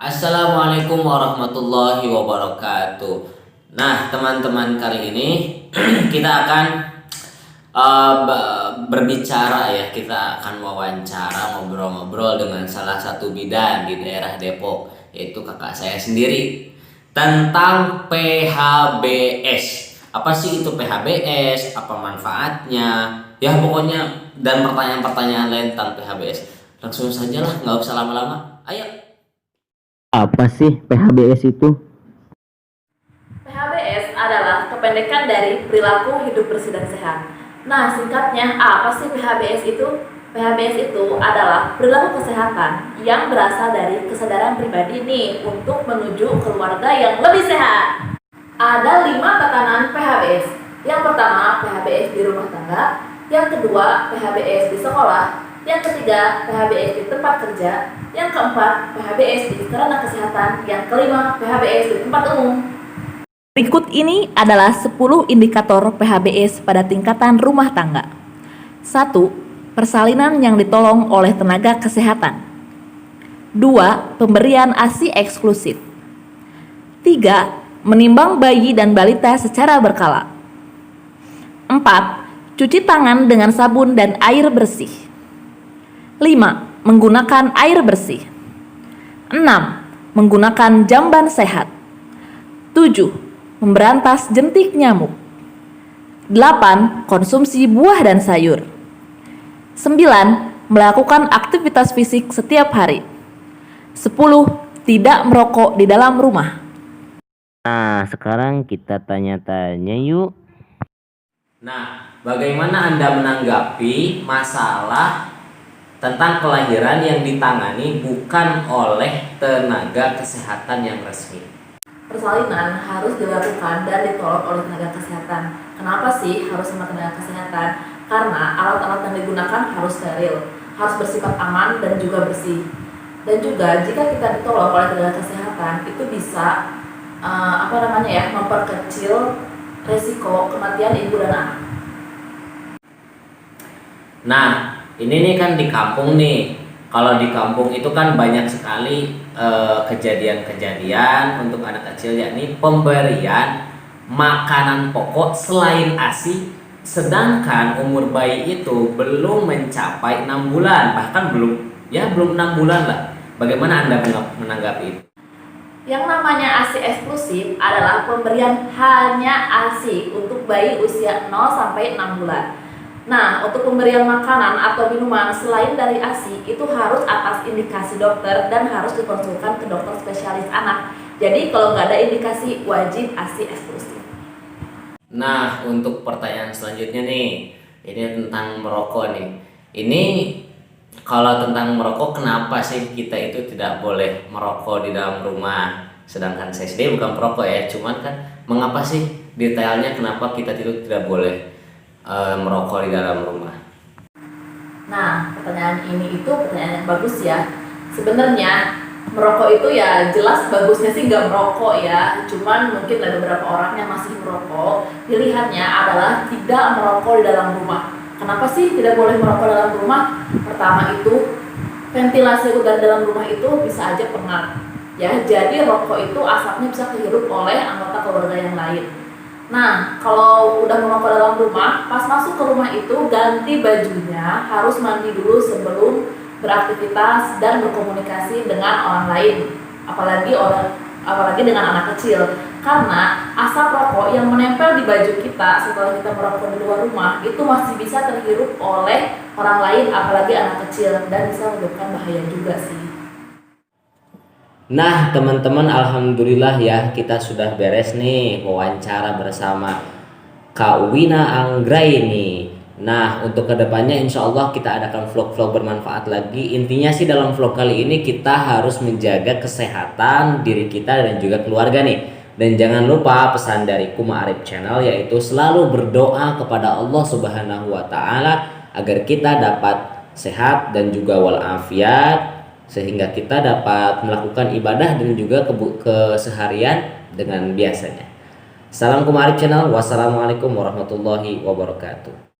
Assalamualaikum warahmatullahi wabarakatuh. Nah, teman-teman, kali ini kita akan berbicara ya. Kita akan wawancara, ngobrol-ngobrol dengan salah satu bidan di daerah Depok, yaitu kakak saya sendiri, tentang PHBS. Apa sih itu PHBS? Apa manfaatnya? Ya pokoknya, dan pertanyaan-pertanyaan lain tentang PHBS. Langsung saja lah, nggak usah lama-lama. Ayo. Apa sih PHBS itu? PHBS adalah kependekan dari perilaku hidup bersih dan sehat. Nah, singkatnya, apa sih PHBS itu? PHBS itu adalah perilaku kesehatan yang berasal dari kesadaran pribadi nih untuk menuju keluarga yang lebih sehat. Ada 5 tatanan PHBS. Yang pertama, PHBS di rumah tangga. Yang kedua, PHBS di sekolah. Yang ketiga, PHBS di tempat kerja. Yang keempat, PHBS di sarana kesehatan. Yang kelima, PHBS di tempat umum. Berikut ini adalah 10 indikator PHBS pada tingkatan rumah tangga. 1. Persalinan yang ditolong oleh tenaga kesehatan. 2. Pemberian ASI eksklusif. 3. Menimbang bayi dan balita secara berkala. 4. Cuci tangan dengan sabun dan air bersih. 5. Menggunakan air bersih. 6. Menggunakan jamban sehat. 7. Memberantas jentik nyamuk. 8. Konsumsi buah dan sayur. 9. Melakukan aktivitas fisik setiap hari. 10. Tidak merokok di dalam rumah. Nah, sekarang kita tanya-tanya yuk. Nah, bagaimana Anda menanggapi masalah tentang kelahiran yang ditangani bukan oleh tenaga kesehatan yang resmi? Persalinan harus dilakukan dan ditolong oleh tenaga kesehatan. Kenapa sih harus sama tenaga kesehatan? Karena alat-alat yang digunakan harus steril, harus bersifat aman dan juga bersih. Dan juga jika kita ditolong oleh tenaga kesehatan, itu bisa memperkecil resiko kematian ibu dan anak. Nah, ini nih kan di kampung nih. Kalau di kampung itu kan banyak sekali kejadian-kejadian untuk anak kecil, yakni pemberian makanan pokok selain ASI, sedangkan umur bayi itu belum mencapai 6 bulan, bahkan belum 6 bulan lah. Bagaimana Anda menanggapi itu? Yang namanya ASI eksklusif adalah pemberian hanya ASI untuk bayi usia 0 sampai 6 bulan. Nah, untuk pemberian makanan atau minuman selain dari ASI itu harus atas indikasi dokter dan harus dikonsulkan ke dokter spesialis anak. Jadi kalau nggak ada indikasi, wajib ASI eksklusif. Nah, untuk pertanyaan selanjutnya nih, ini tentang merokok nih. Ini kalau tentang merokok, kenapa sih kita itu tidak boleh merokok di dalam rumah? Sedangkan saya sendiri bukan perokok ya, cuman kan mengapa sih detailnya kenapa kita itu tidak boleh merokok di dalam rumah? Nah, pertanyaan ini itu pertanyaan yang bagus ya. Sebenarnya merokok itu ya jelas bagusnya sih nggak merokok ya. Cuman mungkin ada beberapa orang yang masih merokok. Pilihannya adalah tidak merokok di dalam rumah. Kenapa sih tidak boleh merokok dalam rumah? Pertama itu ventilasi udara dalam rumah itu bisa aja pengap. Ya, jadi rokok itu asapnya bisa kehirup oleh anggota keluarga yang lain. Nah, kalau udah merokok dalam rumah, pas masuk ke rumah itu ganti bajunya, harus mandi dulu sebelum beraktivitas dan berkomunikasi dengan orang lain, apalagi dengan anak kecil. Karena asap rokok yang menempel di baju kita setelah kita merokok di luar rumah itu masih bisa terhirup oleh orang lain, apalagi anak kecil, dan bisa menyebabkan bahaya juga sih. Nah, teman-teman, alhamdulillah ya, kita sudah beres nih wawancara bersama Kak Wina Anggraini. Nah, untuk kedepannya insya Allah kita adakan vlog-vlog bermanfaat lagi. Intinya sih dalam vlog kali ini kita harus menjaga kesehatan diri kita dan juga keluarga nih. Dan jangan lupa pesan dari Kuma Arif Channel, yaitu selalu berdoa kepada Allah Subhanahu wa Ta'ala agar kita dapat sehat dan juga walafiat, sehingga kita dapat melakukan ibadah dan juga keseharian dengan biasanya. Salam Kuma Arif Channel. Wassalamualaikum warahmatullahi wabarakatuh.